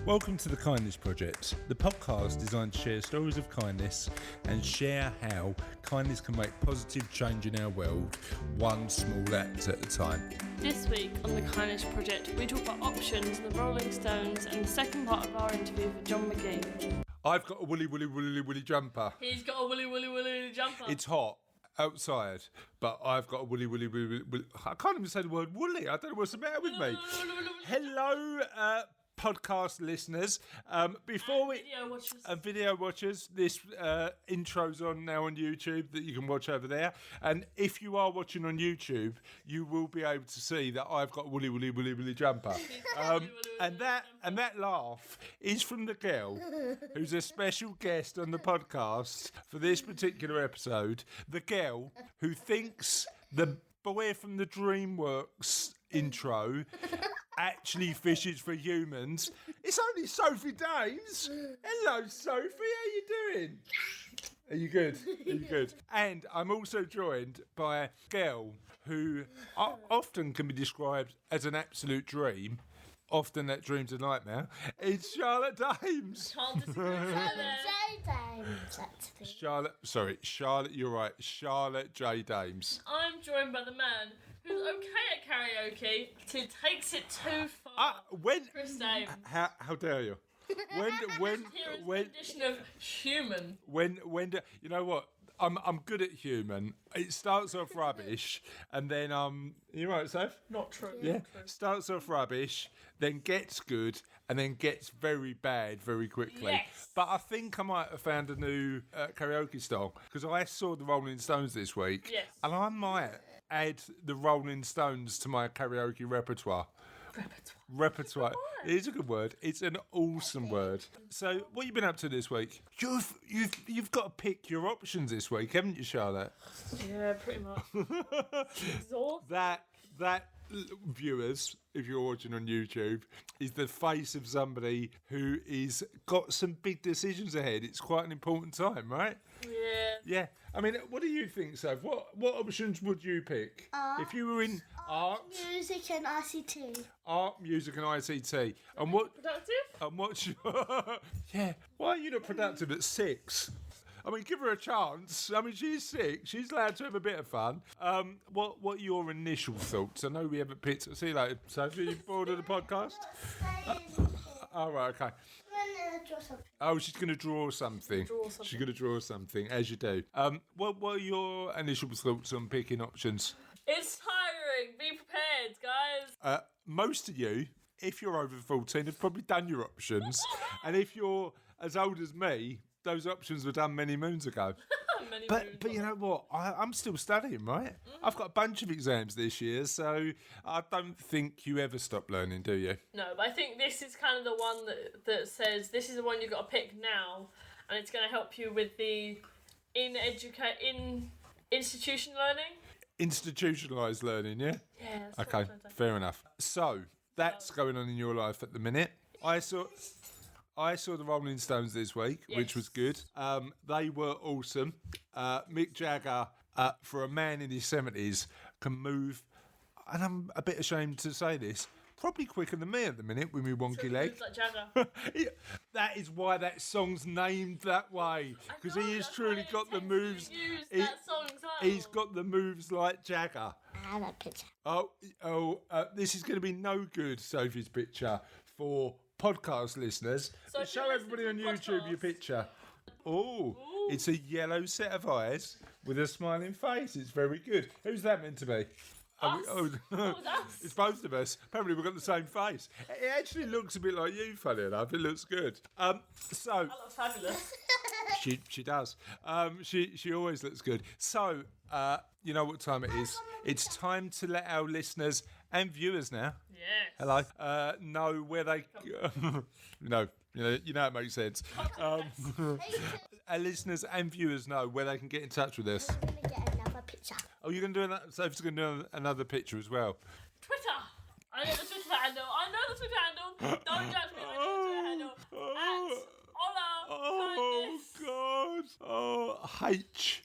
Welcome to the Kindness Project, the podcast designed to share stories of kindness and share how kindness can make positive change in our world, one small act at a time. This week on the Kindness Project, we talk about options, the Rolling Stones, and the second part of our interview with John Magee. I've got a woolly jumper. He's got a woolly jumper. It's hot outside, but I've got a woolly. I can't even say the word woolly. I don't know what's the matter with me. Hello, podcast listeners. Before we video watchers, this intro's on now on YouTube that you can watch over there. And if you are watching on YouTube, you will be able to see that I've got a woolly jumper. And that laugh is from the girl who's a special guest on the podcast for this particular episode. The girl who thinks the boy from the DreamWorks intro actually fishes for humans. It's only Sophie Dames. Hello, Sophie. How you doing? Are you good? Are you good? And I'm also joined by a girl who often can be described as an absolute dream. Often that dream's a nightmare. It's Charlotte Dames. Can't disagree with that. Charlotte, you're right. Charlotte J. Dames. I'm joined by the man who's okay at karaoke till takes it too far. Chris Dames. How dare you? When edition of human. You know what? I'm good at human. It starts off rubbish, and then you right, Soph? Not true. Yeah. Not true. Starts off rubbish, then gets good, and then gets very bad very quickly. Yes. But I think I might have found a new karaoke style because I saw the Rolling Stones this week. Yes. And I might add the Rolling Stones to my karaoke repertoire. Repertoire. It is a good word. It's an awesome word. So, what have you been up to this week? You've got to pick your options this week, haven't you, Charlotte? Yeah, pretty much. Exhausting. That viewers, if you're watching on YouTube, is the face of somebody who is got some big decisions ahead. It's quite an important time, right? Yeah. I mean, what do you think, Soph? What options would you pick if you were in art, music, and ICT? Art, music, and ICT. And what? Productive? And what's your? Yeah. Why are you not productive at 6? I mean, give her a chance. I mean, she's 6. She's allowed to have a bit of fun. What are your initial thoughts? I know we haven't picked. See you later, Sophie. You bored of the podcast? All right. Okay. Oh, she's going to draw something. She's going to draw something, as you do. What are your initial thoughts on picking options? It's tiring. Be prepared, guys. Most of you, if you're over 14, have probably done your options. And if you're as old as me, those options were done many moons ago. But you know what? I'm still studying, right? I've got a bunch of exams this year, so I don't think you ever stop learning, do you? No, but I think this is kind of the one that says this is the one you've got to pick now, and it's going to help you with the institution learning. Institutionalised learning, yeah? Yeah. Okay, fair enough. So, that's going on in your life at the minute. I saw the Rolling Stones this week, which was good. They were awesome. Mick Jagger, for a man in his 70s, can move, and I'm a bit ashamed to say this, probably quicker than me at the minute with my wonky leg. Like Jagger. That is why that song's named that way, because he has truly got the moves. He's got the moves like Jagger. I have a picture. This is going to be no good, Sophie's picture, for podcast listeners. So show everybody on YouTube your picture. Oh, it's a yellow set of eyes with a smiling face. It's very good. Who's that meant to be? Us? It's both of us. Apparently we've got the same face. It actually looks a bit like you, funny enough. It looks good. That looks fabulous. She does. She always looks good. So, you know what time it is. It's time to let our listeners and viewers now. Yes. Hello. Know where they. No, you know it makes sense. Our listeners and viewers know where they can get in touch with us. I'm going to get another picture. Oh, you're going to do another. Sophie's going to do another picture as well. Twitter. I know the Twitter handle. Don't judge me. I know the Twitter handle. At Ola Kindness. Oh God. Oh, H.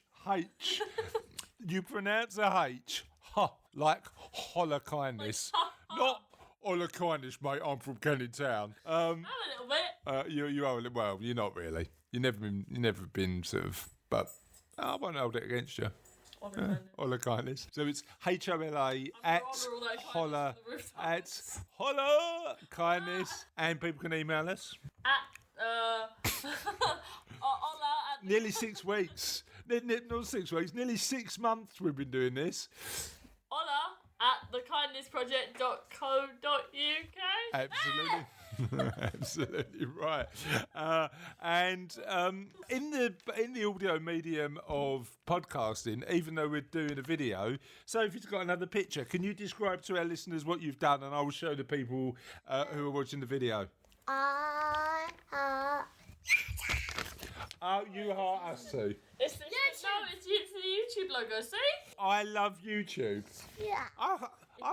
You pronounce a H. Ha, like holla kindness. Not all the kindness, mate. I'm from Kenny Town. I'm a little bit. You are well. You're not really. You've never been sort of. But I won't hold it against you. Holla kindness. So it's HOLA at holla kindness, and people can email us. Hola at Nearly 6 weeks. Not 6 weeks. Nearly 6 months we've been doing this. hola at thekindnessproject.co.uk. Absolutely. Absolutely right. And in the audio medium of podcasting, even though we're doing a video, Sophie's got another picture. Can you describe to our listeners what you've done, and I will show the people who are watching the video. Oh, you heart us too. It's the YouTube logo, see? I love YouTube. Yeah. I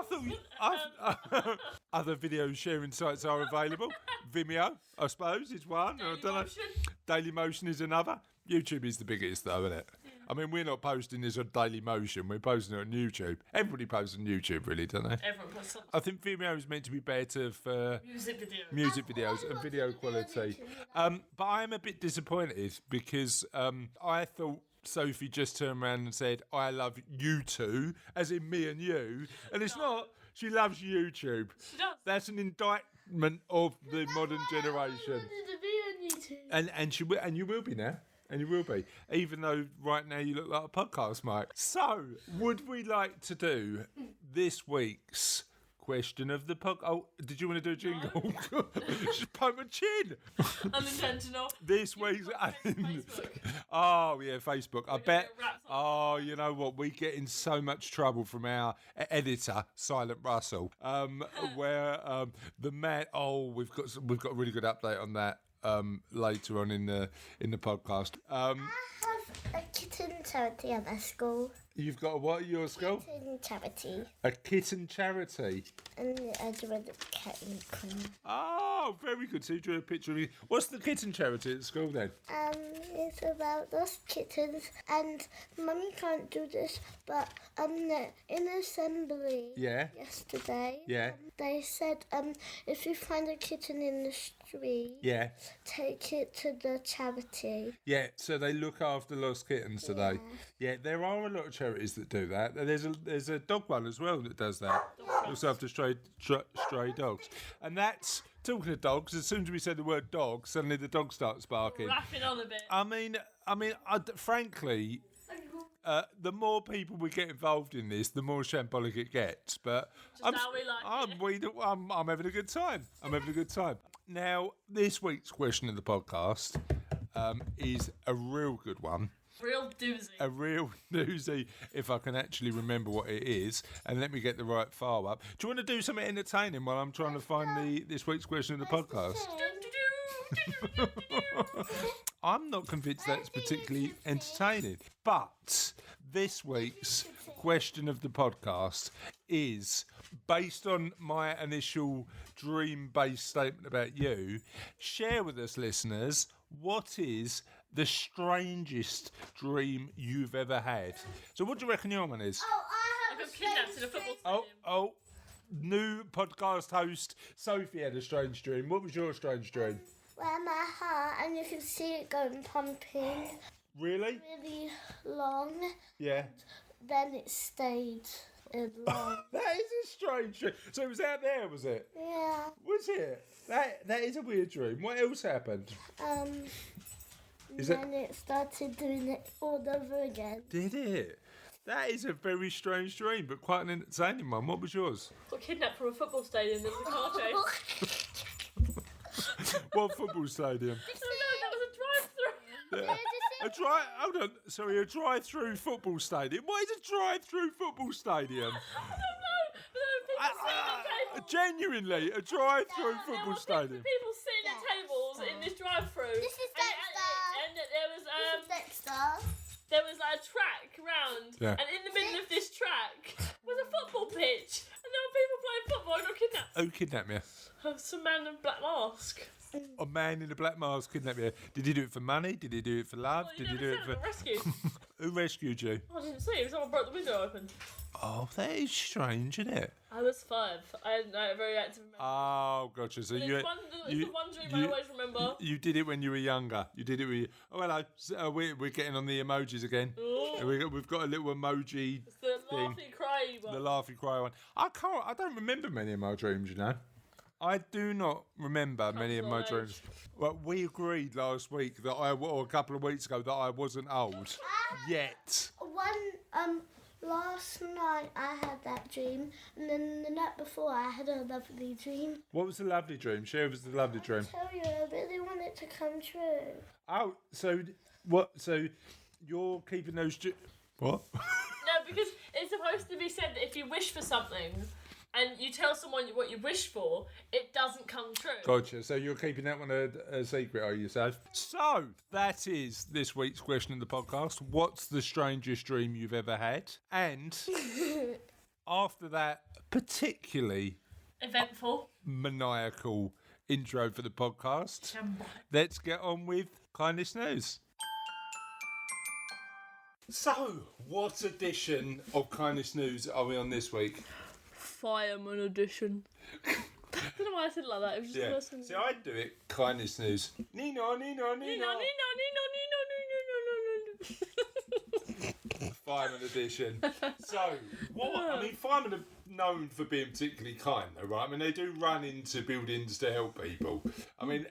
thought other video sharing sites are available. Vimeo, I suppose, is one. I don't know. Dailymotion is another. YouTube is the biggest, though, isn't it? I mean, we're not posting this on Dailymotion. We're posting it on YouTube. Everybody posts on YouTube, really, don't they? Everyone posts something. I think Vimeo is meant to be better for Music videos. and video quality. But I am a bit disappointed because I thought Sophie just turned around and said, I love you two, as in me and you. And it's not. She loves YouTube. She does. That's an indictment of the modern generation. And you will be now. And you will be. Even though right now you look like a podcast mic. So, would we like to do this week's question of the podcast? Oh, did you want to do a jingle? Just poke my chin. Unintentional. This week's... Facebook. Oh, yeah, Facebook. I bet... get wrapped up. Oh, you know what? We get in so much trouble from our editor, Silent Russell, where the man... Oh, we've got a really good update on that. Later on in the podcast. I have a kitten charity at my school. You've got a what at your school? Kitten charity. A kitten charity. And I drew the cat in the corner. Oh, very good. So you drew a picture of you. What's the kitten charity at school then? It's about those kittens, and Mummy can't do this, but in assembly yesterday, they said if you find a kitten in the street, take it to the charity. Yeah, so they look after lost kittens today. Yeah, there are a lot of charities that do that. There's a dog one as well that does that. Looks after stray dogs. And that's, talking of dogs, as soon as we say the word dog, suddenly the dog starts barking. Rapping on a bit. I mean, frankly, the more people we get involved in this, the more shambolic it gets. But Just how we like it. I'm having a good time. I'm having a good time. Now, this week's question of the podcast is a real good one. Real doozy. A real doozy, if I can actually remember what it is. And let me get the right file up. Do you want to do something entertaining while I'm trying to find this week's question of the podcast? I'm not convinced that's particularly entertaining. But this week's question of the podcast is based on my initial dream-based statement about you. Share with us, listeners, what is the strangest dream you've ever had? So what do you reckon your one is? I got kidnapped in a football stadium. Oh, new podcast host Sophie had a strange dream. What was your strange dream? Where my heart, and you can see it going pumping Really? really long. Yeah. Then it stayed long. That is a strange dream. So it was out there, was it? Yeah. Was it? That is a weird dream. What else happened? Then it started doing it all over again. Did it? That is a very strange dream, but quite an entertaining one. What was yours? Got kidnapped from a football stadium. There was a car chase. What football stadium? That was a drive-through. Hold on. Sorry, a drive-through football stadium. What is a drive-through football stadium? I don't know. But there were people sitting at tables. Genuinely, a drive-through football stadium. People sitting at tables in this drive-through. This is Dexter. And there was This is Dexter. there was like a track round, Yeah. and in the middle of this track was a football pitch, and there were people playing football. I got kidnapped. Who kidnapped me? Some man in a black mask. A man in a black mask kidnapped me. Did he do it for money? Did he do it for love? Well, Did he never do it said for... got rescued. Who rescued you? I didn't see. Someone broke the window open. Oh, that is strange, isn't it? I was 5. I had a very active memory. Oh, gotcha. So It's the one dream I always remember. You did it when you were younger. You did it. Oh, hello. So, we're getting on the emojis again. We've got a little emoji. It's the thing. laughy cry one. The laughy cry one. I don't remember many of my dreams. You know, I do not remember many of my dreams. Well, we agreed last week or a couple of weeks ago, that I wasn't old yet. Last night I had that dream, and then the night before I had a lovely dream. What was the lovely dream? Share with us the lovely dream. I tell you, I really want it to come true. Oh, so what? So you're keeping those? What? No, because it's supposed to be said that if you wish for something, and you tell someone what you wish for, it doesn't come true. Gotcha. So you're keeping that one a secret, are you, yourself? So that is this week's question in the podcast. What's the strangest dream you've ever had? And after that particularly eventful, maniacal intro for the podcast, let's get on with Kindness News. So, what edition of Kindness News are we on this week? Fireman edition. I don't know why I said it like that. It was just the person. See, I'd do it. Kindness News. Nino. Fireman edition. So, firemen are known for being particularly kind, though, right? I mean, they do run into buildings to help people. I mean,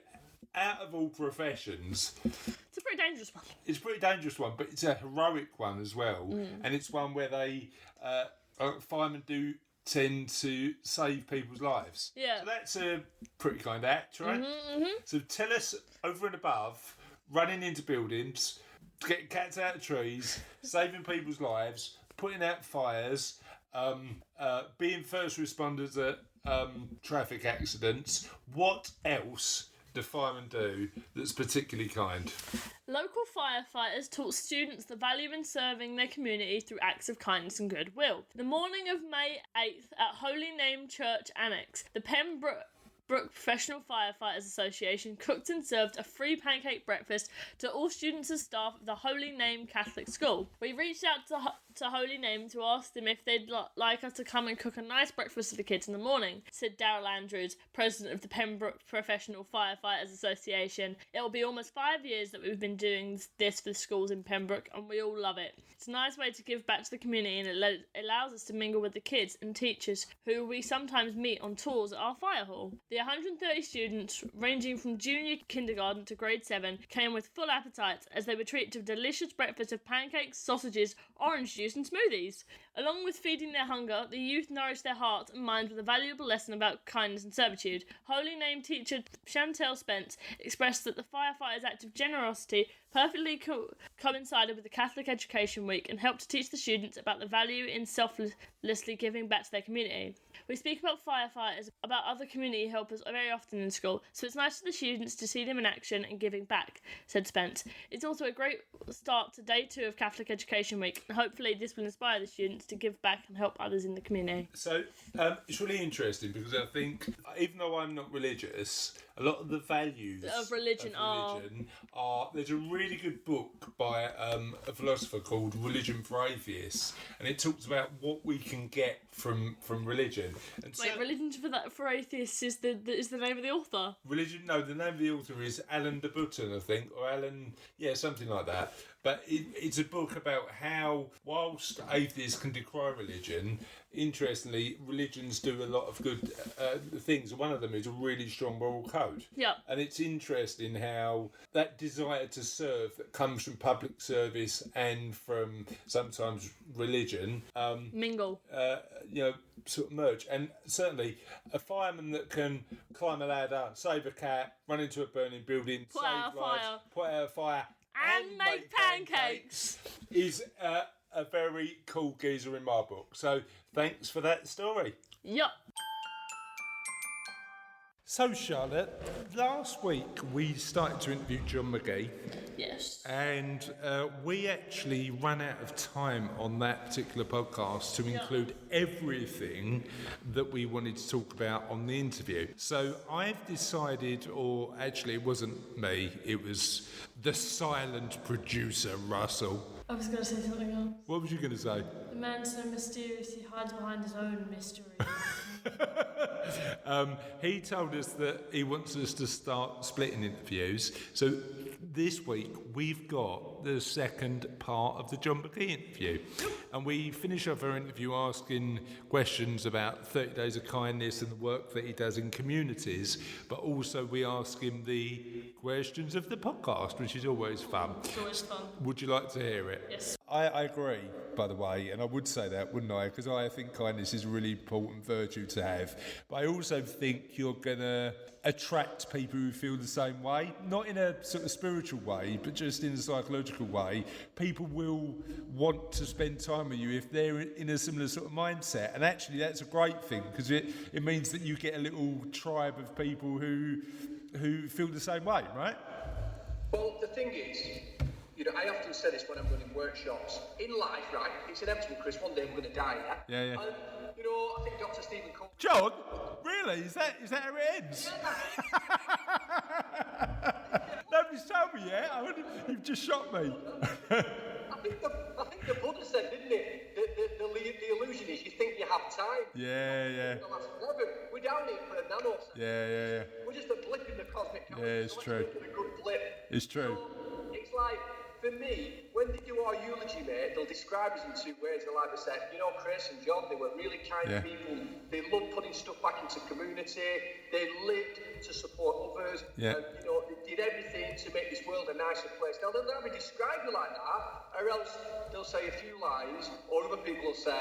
out of all professions, it's a pretty dangerous one. It's a pretty dangerous one, but it's a heroic one as well, and it's one where they firemen do tend to save people's lives. Yeah. So that's a pretty kind act, right? So tell us, over and above, running into buildings, getting cats out of trees, saving people's lives, putting out fires, being first responders at traffic accidents. What else do firemen do that's particularly kind? Local firefighters taught students the value in serving their community through acts of kindness and goodwill. The morning of May 8th at Holy Name Church Annex, the Pembroke Professional Firefighters Association cooked and served a free pancake breakfast to all students and staff of the Holy Name Catholic School. We reached out to Holy Name to ask them if they'd like us to come and cook a nice breakfast for the kids in the morning, said Daryl Andrews, president of the Pembroke Professional Firefighters Association. It will be almost 5 years that we've been doing this for the schools in Pembroke, and we all love it. It's a nice way to give back to the community, and it allows us to mingle with the kids and teachers who we sometimes meet on tours at our fire hall. The 130 students, ranging from junior kindergarten to grade 7, came with full appetites as they were treated to a delicious breakfast of pancakes, sausages, orange juice and smoothies. Along with feeding their hunger, the youth nourished their hearts and minds with a valuable lesson about kindness and servitude. Holy Name teacher Chantel Spence expressed that the firefighters' act of generosity perfectly coincided with the Catholic Education Week and helped to teach the students about the value in selflessly giving back to their community. We speak about firefighters, about other community helpers very often in school, so it's nice for the students to see them in action and giving back, said Spence. It's also a great start to day 2 of Catholic Education Week, and hopefully this will inspire the students to give back and help others in the community. So it's really interesting because I think, even though I'm not religious, a lot of the values of religion are... There's a really good book by a philosopher called Religion for Atheists, and it talks about what we can get from religion. And wait, Religion for Atheists is the name of the author? Religion? No, the name of the author is Alan de Botton, I think, or Alan, something like that. But it's a book about how, whilst atheists can decry religion, interestingly, religions do a lot of good things. One of them is a really strong moral code. Yeah. And it's interesting how that desire to serve that comes from public service and from sometimes religion mingle. Sort of merge. And certainly a fireman that can climb a ladder, save a cat, run into a burning building, put out a fire, and make pancakes is a very cool geezer in my book. So thanks for that story. Yup. So Charlotte, last week we started to interview John Magee. Yes. And we actually ran out of time on that particular podcast to include everything that we wanted to talk about on the interview. So I've decided, or actually it wasn't me, it was the silent producer, Russell. I was going to say something else. What was you going to say? The man so mysterious he hides behind his own mystery. He told us that he wants us to start splitting interviews. So this week we've got the second part of the John Magee interview. And we finish off our interview asking questions about 30 Days of Kindness and the work that he does in communities. But also we ask him the questions of the podcast, which is always fun. It's always fun. Would you like to hear it? Yes. I agree, by the way, and I would say that, wouldn't I? Because I think kindness is a really important virtue to have. But I also think you're going to attract people who feel the same way, not in a sort of spiritual way, but just in a psychological way. People will want to spend time with you if they're in a similar sort of mindset. And actually, that's a great thing, because it means that you get a little tribe of people who feel the same way, right? Well, the thing is, I often say this when I'm running workshops. In life, right, it's inevitable, Chris, one day we're going to die, yeah? Yeah. And, I think Dr. Stephen Cole... John? Really? Is that how it ends? Nobody's told me yet. You've just shot me. I think the Buddha said, didn't it? The illusion is you think you have time. Yeah. We're down here for a nanosecond. Yeah. We're just a blip in the cosmic calendar. Yeah, it's true. A good blip. It's true. So it's like, for me, when they do our eulogy, mate, they'll describe us in two ways. They'll either say, Chris and John, they were really kind people. They loved putting stuff back into community. They lived to support others. Yeah. And, they did everything to make this world a nicer place. Now, they'll never describe you like that, or else they'll say a few lines, or other people will say,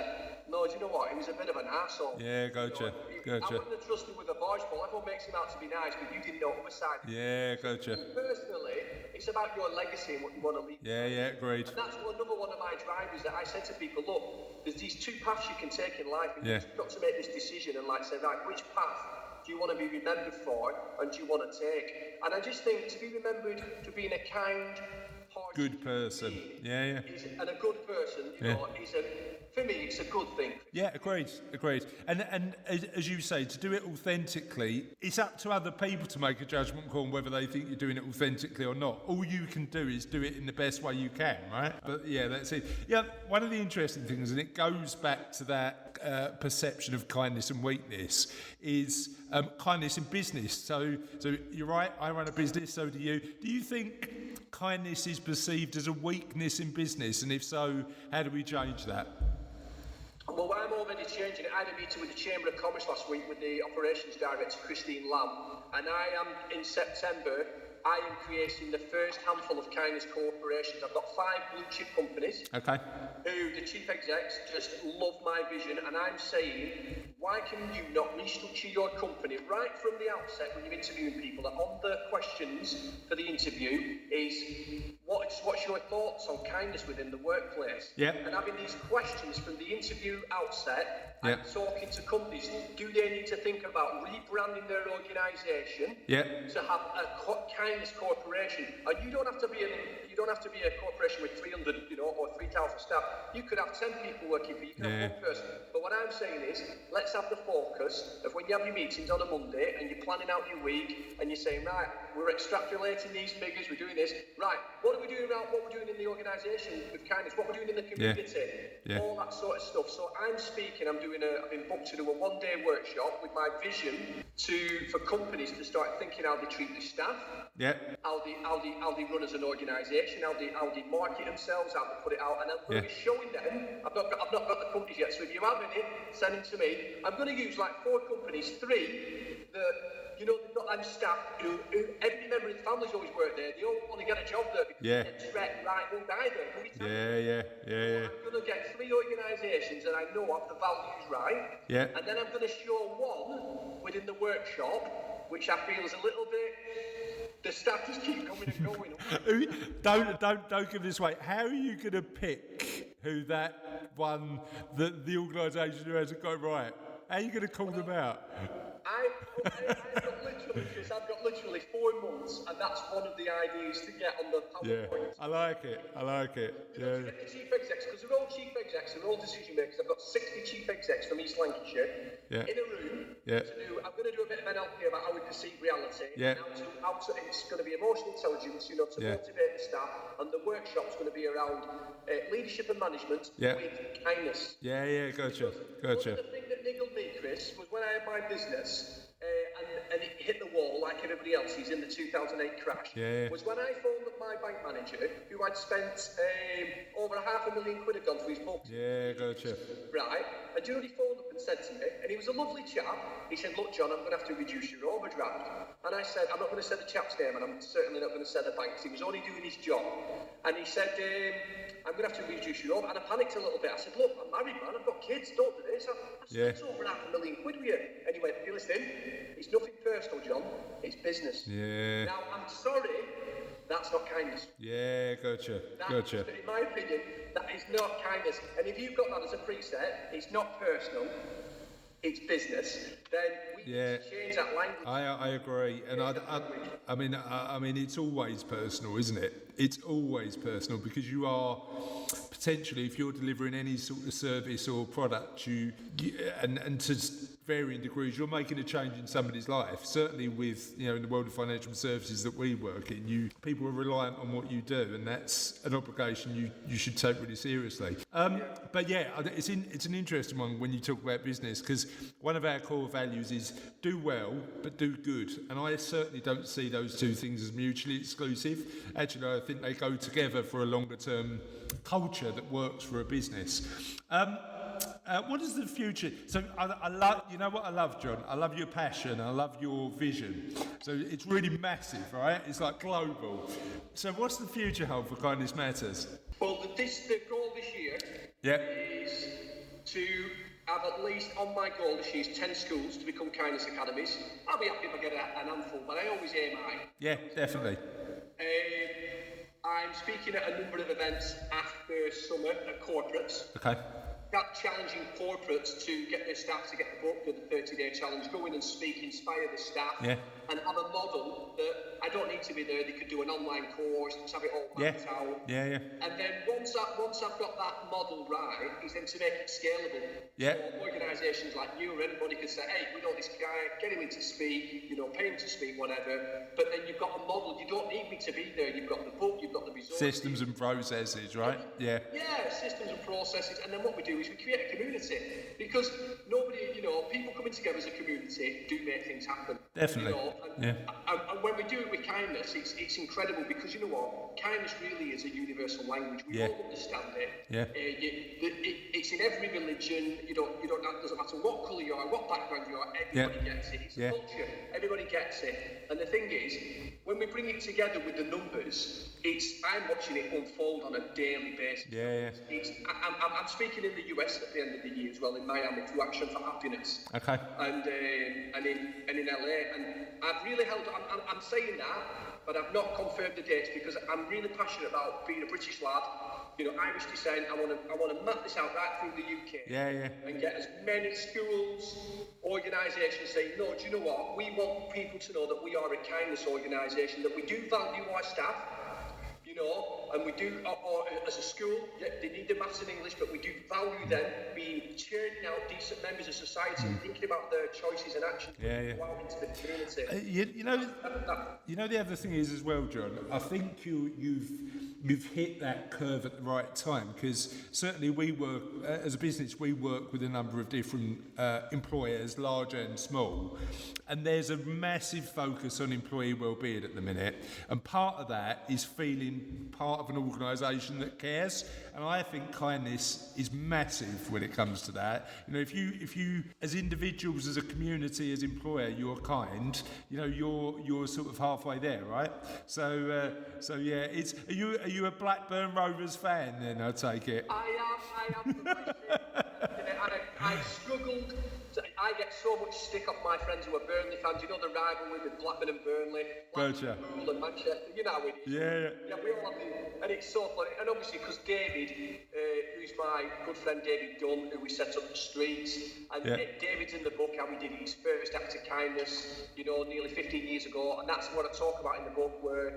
no, do you know what? He was a bit of an arsehole. Yeah, gotcha. I wouldn't have trusted him with a barge pole. Everyone makes him out to be nice, but you didn't know the other side. Yeah, gotcha. Personally, it's about your legacy and what you want to leave. Yeah, agreed. And that's another one of my drivers that I said to people, look, there's these two paths you can take in life, and you've got to make this decision and say, right, which path do you want to be remembered for, and do you want to take? And I just think to be remembered for being a kind, good person. Yeah. And a good person, for me, it's a good thing. Yeah, agreed. And as you say, to do it authentically, it's up to other people to make a judgment call on whether they think you're doing it authentically or not. All you can do is do it in the best way you can, right? But yeah, that's it. Yeah, one of the interesting things, and it goes back to that perception of kindness and weakness, is kindness in business. So you're right, I run a business, so do you. Do you think kindness is perceived as a weakness in business? And if so, how do we change that? Well, I'm already changing it. I had a meeting with the Chamber of Commerce last week with the Operations Director, Christine Lamb, and in September, I am creating the first handful of kindness corporations. I've got 5 blue chip companies. Okay. Who the chief execs just love my vision, and I'm saying, why can you not restructure your company right from the outset when you're interviewing people? That on the questions for the interview is, what's your thoughts on kindness within the workplace? Yeah. And having these questions from the interview outset, and talking to companies, do they need to think about rebranding their organisation to have a kindness corporation? And you don't have to be a corporation with 300, or 3,000 staff. You could have 10 people working for you. You can have one person. But what I'm saying is, let's have the focus of when you have your meetings on a Monday and you're planning out your week and you're saying, right, we're extrapolating these figures, we're doing this. Right, what are we doing around what we're doing in the organisation with kindness? What we're doing in the community? All that sort of stuff. So I'm been booked to do a one-day workshop with my vision for companies to start thinking how they treat their staff. How they run as an organisation, how they market themselves, how they put it out, and I'm going to be showing them. I've not got the companies yet, so if you have any, send them to me. I'm going to use 4 companies, 3 that they've got staff who every member of the family's always worked there. They all want to get a job there because they're right, won't either. I'm going to get 3 organisations that I know have the values right. And then I'm going to show one within the workshop, which I feel is a little bit. The staff just keep coming and going. Don't give this away. How are you going to pick who that one, the organisation who hasn't got right? How are you going to call them out? I've got literally because I've got literally 4 months, and that's one of the ideas to get on the PowerPoint. I like it. To get the chief execs, because they're all chief execs, they're all decision makers. I've got 60 chief execs from East Lancashire in a room to do. I'm going to do a bit of NLP about how we perceive reality. And how to, it's going to be emotional intelligence, to motivate the staff, and the workshop's going to be around leadership and management with kindness. Gotcha. The thing that niggled me, Chris, was when I had my business. And it hit the wall like everybody else's in the 2008 crash. Was when I phoned up my bank manager, who I'd spent over £500,000 had gone through his books. Gotcha. Right, and do you know what he phoned up and said to me? And he was a lovely chap. He said, "Look, John, I'm going to have to reduce your overdraft." And I said, "I'm not going to say the chap's name, and I'm certainly not going to say the bank, because he was only doing his job." And he said, "I'm going to have to reduce your overdraft." And I panicked a little bit. I said, "Look, I'm married, man. I've got kids. Don't do this. I spent over £500,000 with you." And he went, "You listen, it's nothing personal, John. It's business." Now, I'm sorry, that's not kindness. Gotcha. In my opinion, that is not kindness. And if you've got that as a preset, it's not personal, it's business, then we need to change that language. I agree, and I mean, it's always personal, isn't it? It's always personal, because you are potentially, if you're delivering any sort of service or product, and to varying degrees, you're making a change in somebody's life. Certainly with, in the world of financial services that we work in, people are reliant on what you do, and that's an obligation you should take really seriously. But it's an interesting one when you talk about business, because one of our core values is do well, but do good. And I certainly don't see those two things as mutually exclusive. Actually, I think they go together for a longer term culture that works for a business. What is the future? So I love, you know what I love, John? I love your passion. I love your vision. So it's really massive, right? It's like global. So what's the future hold for Kindness Matters? Well, the goal this year is to have at least, on my goal this year, is 10 schools to become kindness academies. I'll be happy if I get an handful, but I always aim high. Yeah, definitely. I'm speaking at a number of events after summer at corporates. Okay. Challenging corporates to get their staff to get the book, do the 30-day challenge, go in and speak, inspire the staff, and have a model that I don't need to be there. They could do an online course, have it all mapped out. And then once I've got that model right, is then to make it scalable. So organisations like you or anybody could say, "Hey, we know this guy, get him in to speak, pay him to speak, whatever." But then you've got a model. You don't need me to be there. You've got the book, you've got the resources. Systems and processes, right? Yeah, systems and processes. And then what we do is we create a community, because nobody, people coming together as a community do make things happen. Definitely. And when we do it with kindness, it's incredible, because you know what? Kindness really is a universal language. We all understand it. It's in every religion. It doesn't matter what colour you are, what background you are. Everybody gets it. It's a culture. Everybody gets it. And the thing is, when we bring it together with the numbers, I'm watching it unfold on a daily basis. I'm speaking in the US at the end of the year as well, in Miami, through Action for Happiness. Okay. And in LA, and I've really held. I'm saying that, but I've not confirmed the dates, because I'm really passionate about being a British lad. Irish descent. I want to map this out right through the UK. And get as many schools, organisations saying, "No, do you know what? We want people to know that we are a kindness organisation, that we do value our staff." And we do, or as a school, they need the maths and English, but we do value them being churning out decent members of society, thinking about their choices and actions go out into the community. The other thing is as well, John, I think you've hit that curve at the right time, because certainly we work, as a business, we work with a number of different employers, large and small, and there's a massive focus on employee well-being at the minute, and part of that is feeling part of an organisation that cares, and I think kindness is massive when it comes to that. If you as individuals, as a community, as employer, you're kind, you're sort of halfway there, right? So it's are you a Blackburn Rovers fan then, I take it? I am. I struggled. I get so much stick off my friends who are Burnley fans. The rivalry with Blackburn and Burnley, Gotcha. Liverpool and Manchester. You know how it is. Yeah. We all have and it's so funny. And obviously, because David, used my good friend David Dunn, who we set up the streets. And David's in the book, how he did his first act of kindness, nearly 15 years ago. And that's what I talk about in the book, where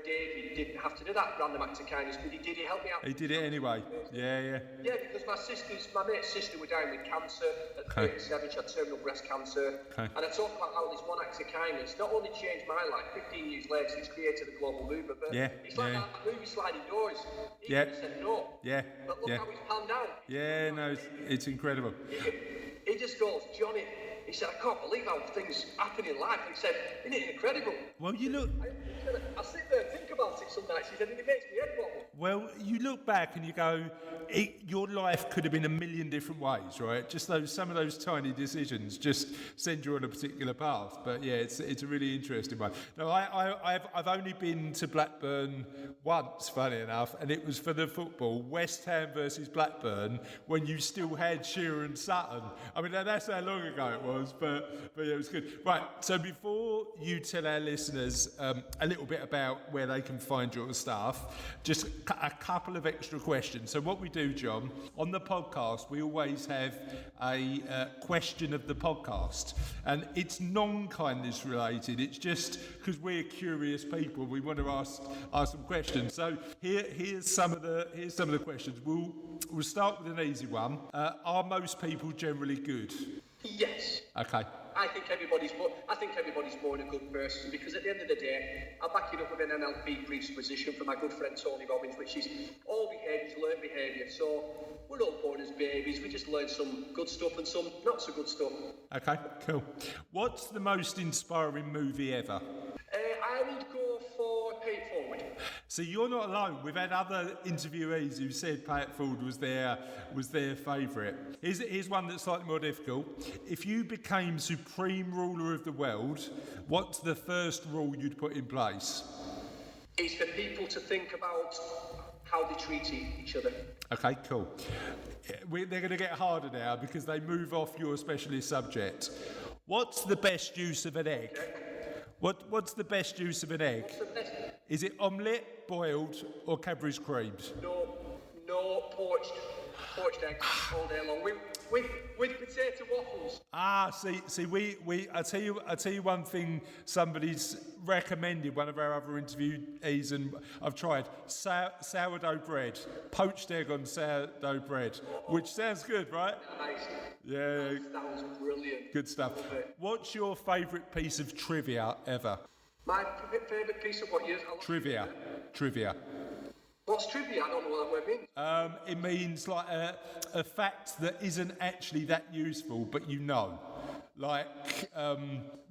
David didn't have to do that random act of kindness, but he helped me out. He did it anyway. Yeah, because my mate's sister was dying with cancer at 37. She had terminal breast cancer. And I talk about how this one act of kindness not only changed my life, 15 years later, it's created a global movement, but it's like that movie Sliding Doors. He said no. Yeah. But look how he's panned out. Yeah, no, it's incredible. He just goes, Johnny, he said, I can't believe how things happen in life. He said, isn't it incredible? Well, you look... I sit there and think about it some nights, he said, and it makes me head wobble. Well, you look back and you go, your life could have been a million different ways, right? Just some of those tiny decisions just send you on a particular path. But yeah, it's a really interesting one. No, I've only been to Blackburn once, funny enough, and it was for the football, West Ham versus Blackburn, when you still had Shearer and Sutton. I mean, that's how long ago it was, but yeah, it was good. Right, so before you tell our listeners a little bit about where they can find your stuff, just a couple of extra questions. So what we do, John, on the podcast, we always have a question of the podcast, and it's non-kindness related. It's just because we're curious people, we want to ask some questions. So here's some of the questions. We'll start with an easy one. Are most people generally good? Yes. Okay. I think everybody's more than a good person, because at the end of the day, I'll back it up with an NLP presupposition from my good friend Tony Robbins, which is all behaviour is learned behaviour. So we're all born as babies. We just learn some good stuff and some not so good stuff. Okay, cool. What's the most inspiring movie ever? I would go for Pay It Forward. So you're not alone. We've had other interviewees who said Pay It Forward was their favourite. Here's one that's slightly more difficult. If you became supreme ruler of the world, what's the first rule you'd put in place? It's for people to think about how they treat each other. Okay, cool. They're going to get harder now because they move off your specialist subject. What's the best use of an egg? What's the best use of an egg? Is it omelette, boiled, or Cadbury's creamed? No, poached eggs all day long with potato waffles. I tell you one thing. Somebody's recommended, one of our other interviewees, and I've tried sourdough bread, poached egg on sourdough bread, which sounds good, right? Nice. Yeah. That was brilliant. Good stuff. What's your favourite piece of trivia ever? My favourite piece of what years? Trivia. What's trivia? I don't know what that word means. It means like a fact that isn't actually that useful, but you know. Like,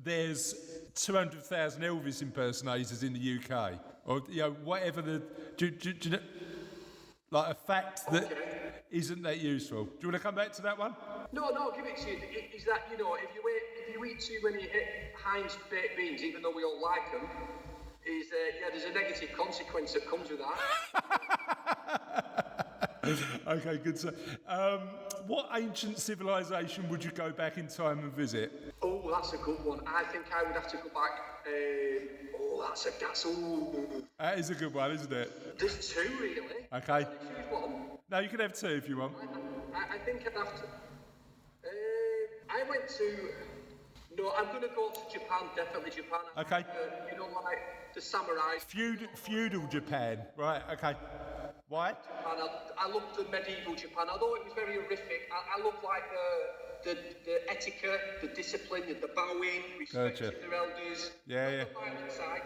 there's 200,000 Elvis impersonators in the UK, or whatever the. Do you know, like a fact that isn't that useful. Do you want to come back to that one? No, give it to you. Is that, if you eat too many Heinz baked beans, even though we all like them, there's a negative consequence that comes with that. Okay, good. So, what ancient civilization would you go back in time and visit? Oh, that's a good one. I think I would have to go back. That is a good one, isn't it? There's two, really. Okay. Choose one. No, you can have two if you want. I think I'd have to. I went to. No, I'm going to go to Japan. Definitely Japan. Okay. Like the samurais. Feudal Japan, right? Okay. Why? Japan. I loved the medieval Japan, although it was very horrific. I loved like the etiquette, the discipline, the bowing, respect to their elders. Yeah. The violent side.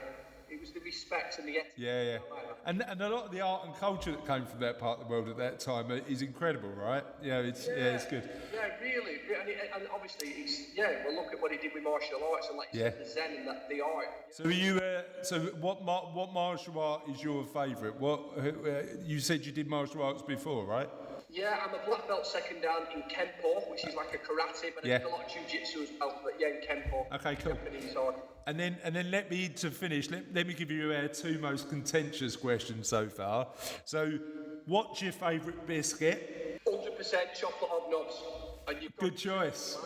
It was the respect and the etiquette. Yeah. And a lot of the art and culture that came from that part of the world at that time is incredible, right? It's good. Yeah, really. And obviously, well, look at what he did with martial arts and the Zen and the art. So what martial art is your favourite? You said you did martial arts before, right? Yeah, I'm a black belt second dan in Kenpo, which is like a karate, but I did a lot of jiu-jitsu as well, but in Kenpo. Okay, cool. Japanese art. And then let me give you our two most contentious questions so far. So, what's your favourite biscuit? 100% chocolate hobnobs. Good choice.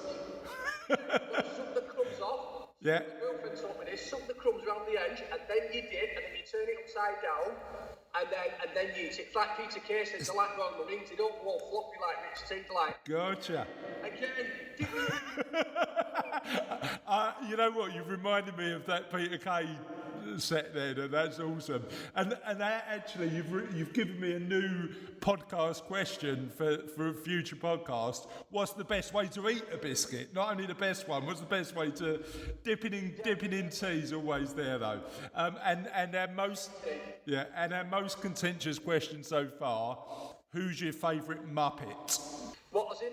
Suck the crumbs off. Yeah. My girlfriend told me this. Suck the crumbs around the edge, and then you did, and then you turn it upside down, and then you eat it. It's like Peter Kay said, they're like Royal Marines, they don't go all floppy like Rich Teeth, like... Gotcha. Again, you know what? You've reminded me of that Peter Kay set there. That's awesome. And that actually, you've given me a new podcast question for a future podcast. What's the best way to eat a biscuit? Not only the best one. What's the best way to dipping in tea's always there though. And our most contentious question so far. Who's your favourite Muppet? What, as in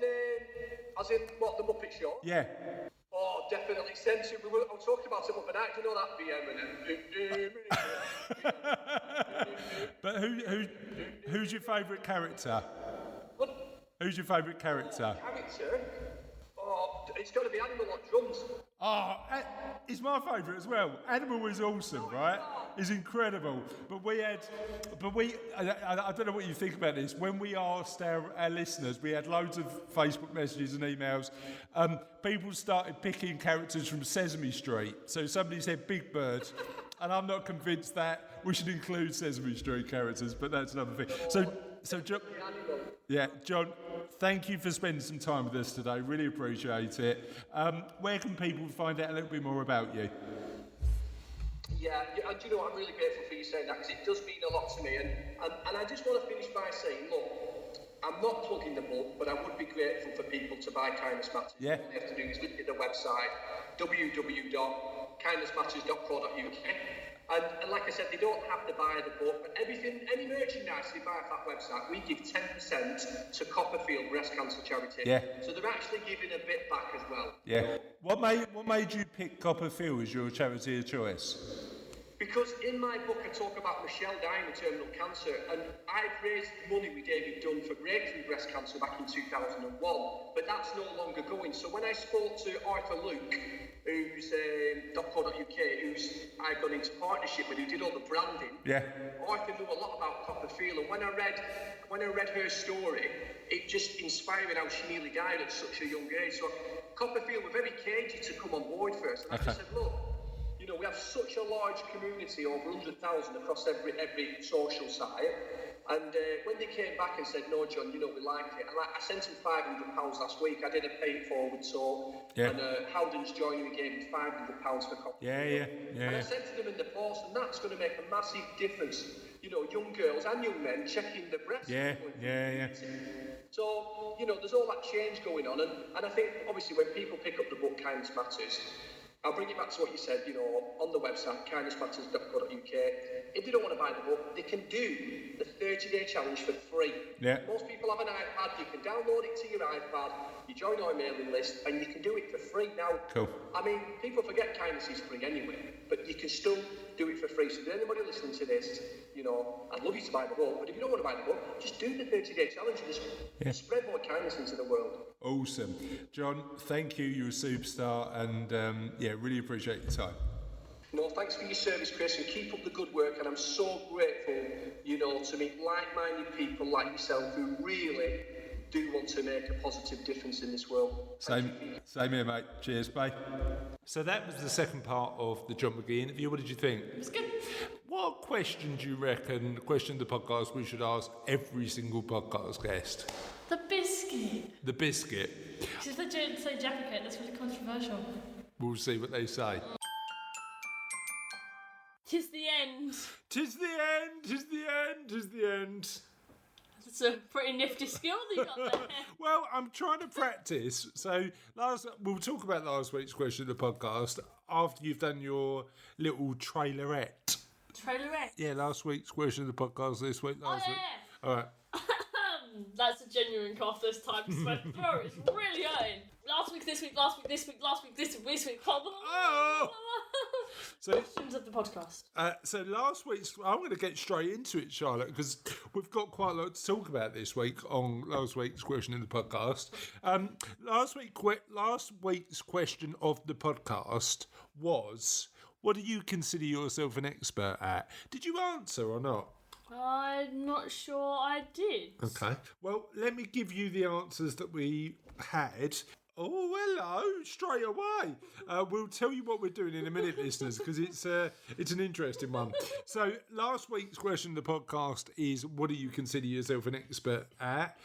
what, the Muppet Show? Yeah. Oh, definitely. I was talking about it overnight. Do you know that VM? But who's your favourite character? What? Who's your favourite character? Character? Oh, it's got to be Animal on Drums. Oh, he's my favourite as well. Animal is awesome, right? He's incredible. But I don't know what you think about this. When we asked our listeners, we had loads of Facebook messages and emails. People started picking characters from Sesame Street. So somebody said Big Bird. And I'm not convinced that we should include Sesame Street characters, but that's another thing. So John, John, thank you for spending some time with us today. Really appreciate it. Where can people find out a little bit more about you? Yeah, and do you know what? I'm really grateful for you saying that, because it does mean a lot to me. And I just want to finish by saying, look, I'm not plugging the book, but I would be grateful for people to buy Kindness Matters. Yeah. All they have to do is visit the website, www.kindnessmatters.co.uk. And like I said, they don't have to buy the book, but any merchandise they buy off that website, we give 10% to Copperfield Breast Cancer Charity. Yeah. So they're actually giving a bit back as well. Yeah. What made you pick Copperfield as your charity of choice? Because in my book I talk about Michelle dying of terminal cancer, and I've raised money with David Dunn for breakthrough breast cancer back in 2001, but that's no longer going. So when I spoke to Arthur Luke, who's .co.uk, who's I've gone into partnership with, who did all the branding, Arthur knew a lot about Copperfield, and when I read her story, it just inspired how she nearly died at such a young age. So Copperfield were very cagey to come on board first, and I just said, look, you know, we have such a large community, over 100,000 across every social site. And when they came back and said, no, John, you know, we like it. And I sent him £500 last week. I did a pay it forward tour. Yeah. And Howden's Joinery gave me £500 for copy. Yeah. And I sent to them in the post, and that's going to make a massive difference. You know, young girls and young men checking their breasts. Yeah. So, you know, there's all that change going on. And I think, obviously, when people pick up the book Kindness Matters, I'll bring it back to what you said, you know, on the website, kindnessmatters.co.uk. If they don't want to buy the book, they can do the 30-day challenge for free. Yeah. Most people have an iPad. You can download it to your iPad, you join our mailing list, and you can do it for free now. Cool. I mean, people forget kindness is free anyway, but you can still do it for free. So if anybody listening to this, you know, I'd love you to buy the book, but if you don't want to buy the book, just do the 30-day challenge and just spread more kindness into the world. Awesome. John, thank you. You're a superstar, and really appreciate your time. No, thanks for your service, Chris, and keep up the good work. And I'm so grateful, you know, to meet like-minded people like yourself who really do want to make a positive difference in this world. Same here, mate. Cheers, bye. So that was the second part of the John Magee interview. What did you think? It was good. What question do you reckon, question of the podcast, we should ask every single podcast guest? The biscuit. The biscuit. Because if they don't say Jaffa cake, that's really controversial. We'll see what they say. Tis the end. Tis the end. Tis the end. Tis the end. That's a pretty nifty skill that you got there. Well, I'm trying to practice. So we'll talk about last week's question of the podcast after you've done your little trailerette. Trailerette? Yeah, last week's question of the podcast this week. Last week. All right. That's a genuine cough this time. My throat is really hurting. Last week, this week, last week, this week, last week, this week. Oh! So, questions of the podcast. So last week's, I'm going to get straight into it, Charlotte, because we've got quite a lot to talk about this week on last week's question in the podcast. Last week's question of the podcast was, what do you consider yourself an expert at? Did you answer or not? I'm not sure I did. Okay. Well, let me give you the answers that we had. Oh, hello, straight away. We'll tell you what we're doing in a minute, listeners, because it's an interesting one. So last week's question of the podcast is, what do you consider yourself an expert at?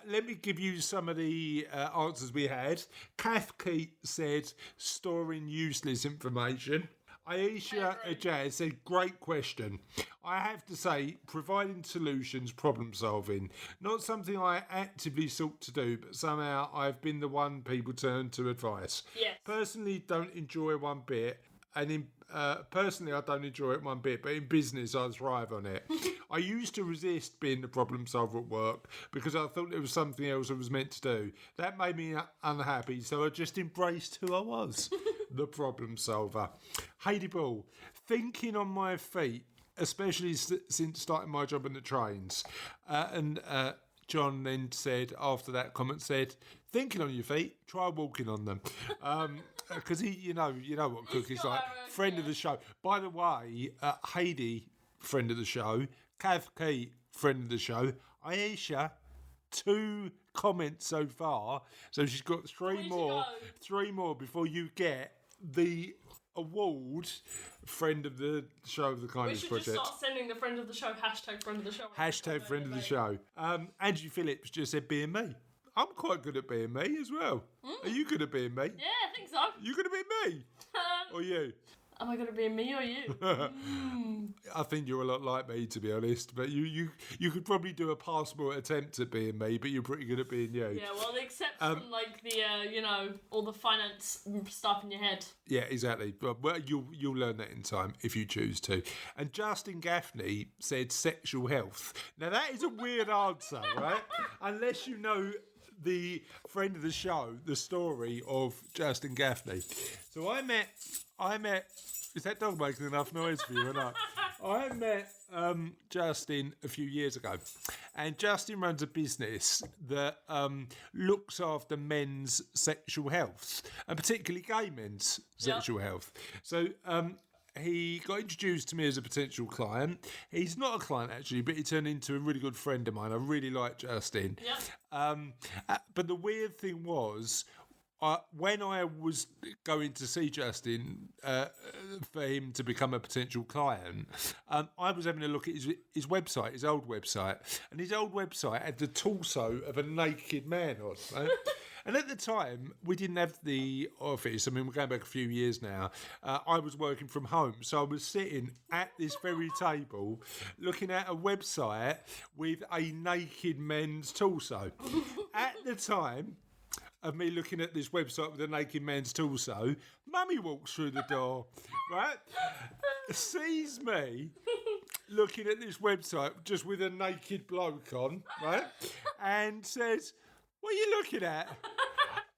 Let me give you some of the answers we had. Kath Keat said, storing useless information. Aisha Ajay said, great question. I have to say, providing solutions, problem solving. Not something I actively sought to do, but somehow I've been the one people turn to advice. Yes. Personally, don't enjoy one bit. And personally, I don't enjoy it one bit, but in business, I thrive on it. I used to resist being the problem solver at work because I thought there was something else I was meant to do. That made me unhappy, so I just embraced who I was, the problem solver. Heidi Ball, thinking on my feet, especially since starting my job in the trains. John then said, after that comment, thinking on your feet, try walking on them. Because you know what Cook is like. Friend of the show. By the way, Heidi, friend of the show. Kath Keat, friend of the show. Aisha, 2 comments so far. So she's got 3 more before you get the award, friend of the show of the Kindness Project. We should just start sending the friend of the show, hashtag friend of the show. Hashtag friend of the show. Angie Phillips just said being me. I'm quite good at being me as well. Are you good at being me? Yeah, I think so. You good at being me? Or you? Am I going to be me or you? I think you're a lot like me, to be honest. But you could probably do a passable attempt at being me, but you're pretty good at being you. Yeah, well, except from like the all the finance stuff in your head. Yeah, exactly. Well, you'll learn that in time if you choose to. And Justin Gaffney said sexual health. Now that is a weird answer, right? Unless you know the friend of the show, the story of Justin Gaffney. So I met. Is that dog making enough noise for you or not? I met Justin a few years ago, and Justin runs a business that looks after men's sexual health, and particularly gay men's sexual health. So he got introduced to me as a potential client. He's not a client actually, but he turned into a really good friend of mine. I really like Justin. But the weird thing was, when I was going to see Justin for him to become a potential client, I was having a look at his website, his old website, and his old website had the torso of a naked man on. Right? And at the time, we didn't have the office. I mean, we're going back a few years now. I was working from home, so I was sitting at this very table looking at a website with a naked men's torso. At the time of me looking at this website with a naked man's torso, Mummy walks through the door, right? Sees me looking at this website just with a naked bloke on, right? And says, what are you looking at?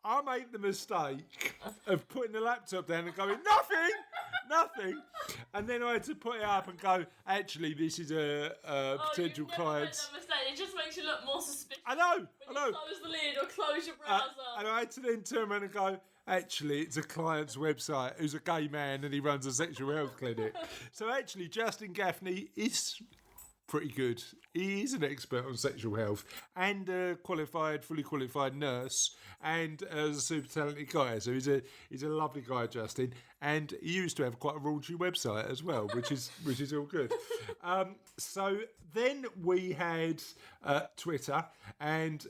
I made the mistake of putting the laptop down and going, nothing. And then I had to put it up and go, actually, this is a potential client. It just makes you look more suspicious. I know. When you close the lid or close your browser. And I had to then turn around and go, actually, it's a client's website who's a gay man and he runs a sexual health clinic. So actually, Justin Gaffney is pretty good. He is an expert on sexual health and a fully qualified nurse and a super talented guy. So he's a lovely guy, Justin. And he used to have quite a raunchy website as well, which is all good. So then we had Twitter, and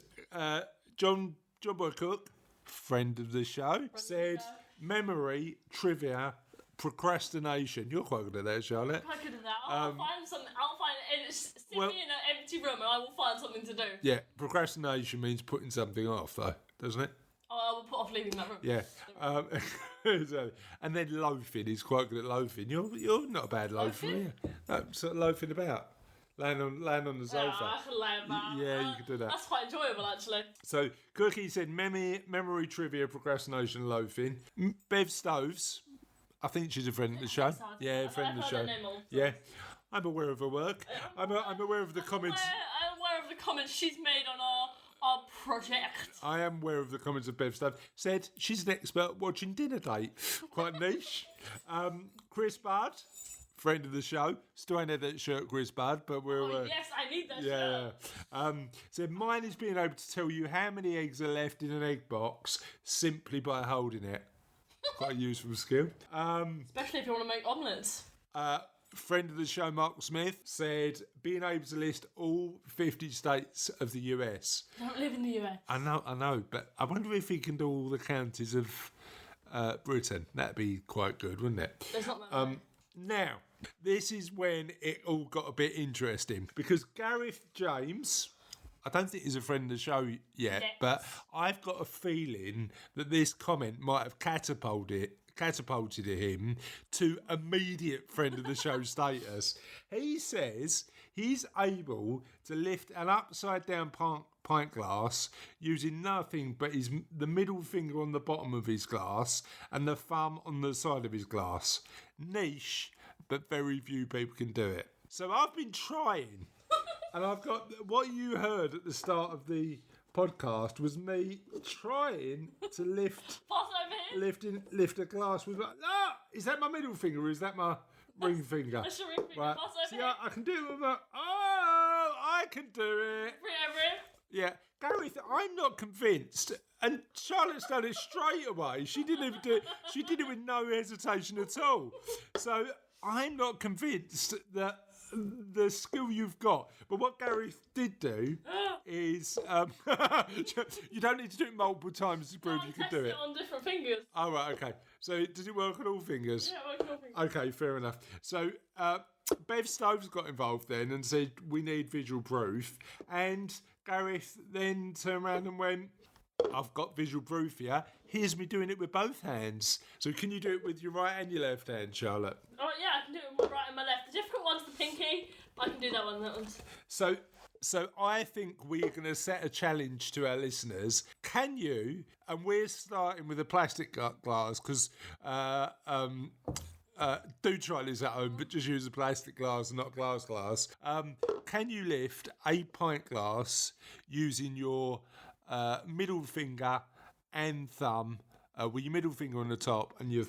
John Boy Cook, friend of the show, said memory, trivia, procrastination. You're quite good at that, Charlotte. I'm quite good at that. I'll find something. Sit me in an empty room and I will find something to do. Yeah, procrastination means putting something off, though, doesn't it? Oh, I will put off leaving that room. Yeah. Exactly. And then loafing. He's quite good at loafing. You're not a bad loafer, are you? No, sort of loafing about. Laying on the sofa. Yeah, I can lay about. Yeah, you can do that. That's quite enjoyable, actually. So, Cookie said memory, trivia, procrastination, loafing. Bev Stoves. I think she's a friend of the show. Yeah, friend of the show. Yeah. I'm aware of her work. I'm aware of the comments. I'm aware of the comments she's made on our project. I am aware of the comments of Bev Stuff. Said she's an expert at watching Dinner Date. Quite niche. Chris Budd, friend of the show. Still ain't had that shirt, Chris Bud, but we'll... yes, I need that shirt. So mine is being able to tell you how many eggs are left in an egg box simply by holding it. Quite a useful skill. Especially if you want to make omelettes. Friend of the show, Mark Smith, said being able to list all 50 states of the US. I don't live in the US. I know, but I wonder if he can do all the counties of Britain. That'd be quite good, wouldn't it? There's not that many. Now, this is when it all got a bit interesting because Gareth James, I don't think he's a friend of the show yet, but I've got a feeling that this comment might have catapulted him to immediate friend of the show status. He says he's able to lift an upside down pint glass using nothing but the middle finger on the bottom of his glass and the thumb on the side of his glass. Niche, but very few people can do it. So I've been trying, and I've got what you heard at the start of the podcast was me trying to lift a glass with is that my middle finger or is that my ring finger? That's your ring finger. Right. See, I can do it with my... Oh, I can do it. Yeah. Gareth, I'm not convinced. And Charlotte's done it straight away. She didn't even do it. She did it with no hesitation at all. So I'm not convinced that the skill you've got. But what Gareth did do is you don't need to do it multiple times to prove you can do it. On different fingers. Oh, right, okay. So does it work on all fingers? Yeah, it works on all fingers. Okay, fair enough. So Bev Stokes got involved then and said we need visual proof, and Gareth then turned around and went, I've got visual proof here. Here's me doing it with both hands. So can you do it with your right and your left hand, Charlotte? Oh, yeah, I can do it with my right and my left. The difficult one's the pinky, but I can do that one. That one's... So I think we're going to set a challenge to our listeners. Can you, and we're starting with a plastic glass, because do try this at home, but just use a plastic glass and not glass. Can you lift a pint glass using your middle finger and thumb, with your middle finger on the top and your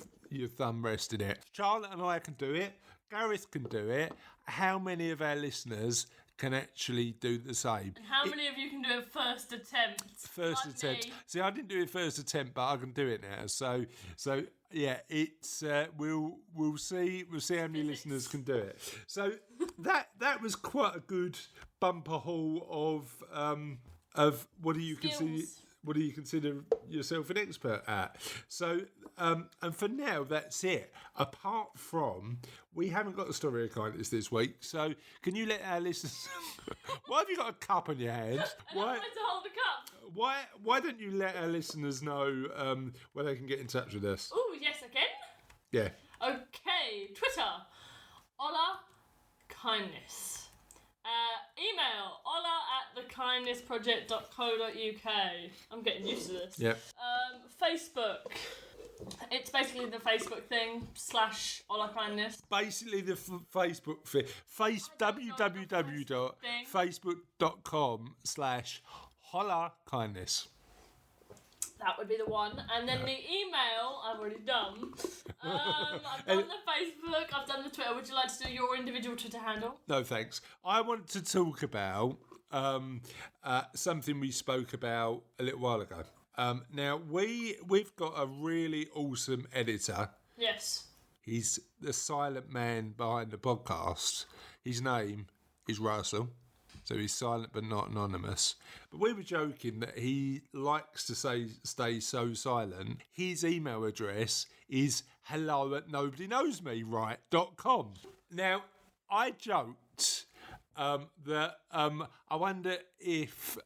thumb resting it? Charlotte and I can do it. Gareth can do it. How many of our listeners can actually do the same? And how many of you can do it first attempt? First attempt. See, I didn't do it first attempt, but I can do it now. So yeah, it's we'll see how many listeners can do it. So that was quite a good bumper haul of what do you consider. What do you consider yourself an expert at? So, and for now, that's it. Apart from, we haven't got the story of kindness this week. So, can you let our listeners... Why have you got a cup in your hand? I wanted to hold the cup. Why don't you let our listeners know where they can get in touch with us? Oh, yes, I can. Yeah. Okay, Twitter, Ola Kindness. Email ola@thekindnessproject.co.uk. I'm getting used to this. Yeah. Facebook. It's basically the Facebook thing / Ola Kindness. Basically the Facebook thing. www.facebook.com / Holla Kindness. That would be the one. And then the email, I've already done. I've done the Facebook, I've done the Twitter. Would you like to do your individual Twitter handle? No, thanks. I want to talk about something we spoke about a little while ago. Now, we've got a really awesome editor. Yes. He's the silent man behind the podcast. His name is Russell. So he's silent but not anonymous. But we were joking that he likes to stay so silent. His email address is hello@nobodyknowsme.com. Now, I joked that I wonder if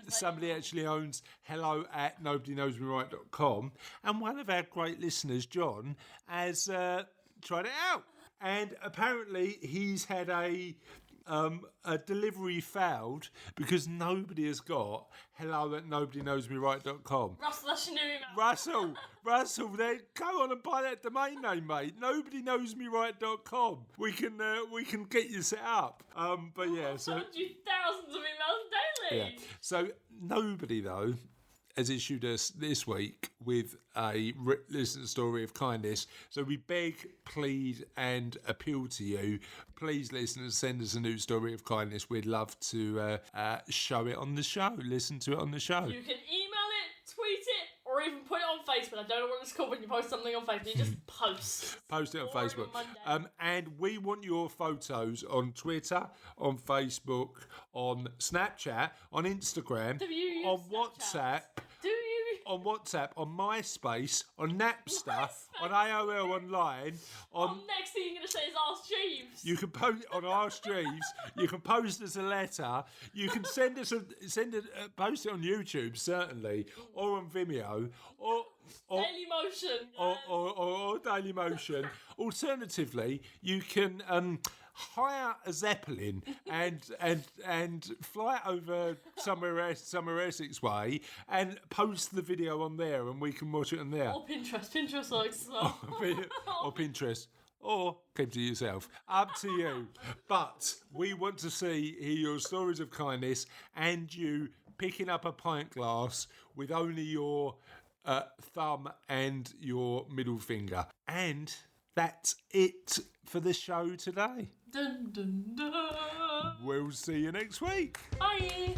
somebody actually owns hello@nobodyknowsme.com, and one of our great listeners, John, has tried it out. And apparently he's had a delivery failed because nobody has got hello@nobodyknowsme.com. Russell, that's your new email. Russell, then go on and buy that domain name, mate. Nobodyknowsme.com. We can get you set up. But yeah, so I've sent you thousands of emails daily. Yeah. So nobody though has issued us this week with a listener story of kindness. So we beg, plead and appeal to you. Please, listeners, send us a new story of kindness. We'd love to show it on the show, listen to it on the show. You can email it, tweet it, or even put it on Facebook. I don't know what it's called when you post something on Facebook. You just post. Post it on Facebook. And we want your photos on Twitter, on Facebook, on Snapchat, on Instagram, on WhatsApp. Do you? On WhatsApp, on MySpace, on Napster, on AOL Online. Next thing you're going to say is Ask Jeeves. You can post on Ask Jeeves. You can post us a letter. You can send us post it on YouTube, certainly, or on Vimeo, or Daily Motion, or Daily Motion. Alternatively, you can hire a Zeppelin and fly over somewhere Essex way and post the video on there, and we can watch it on there. Or Pinterest likes or Pinterest. Or keep to yourself. Up to you. But we want to hear your stories of kindness and you picking up a pint glass with only your thumb and your middle finger. And that's it for the show today. Dun, dun, dun. We'll see you next week. Bye.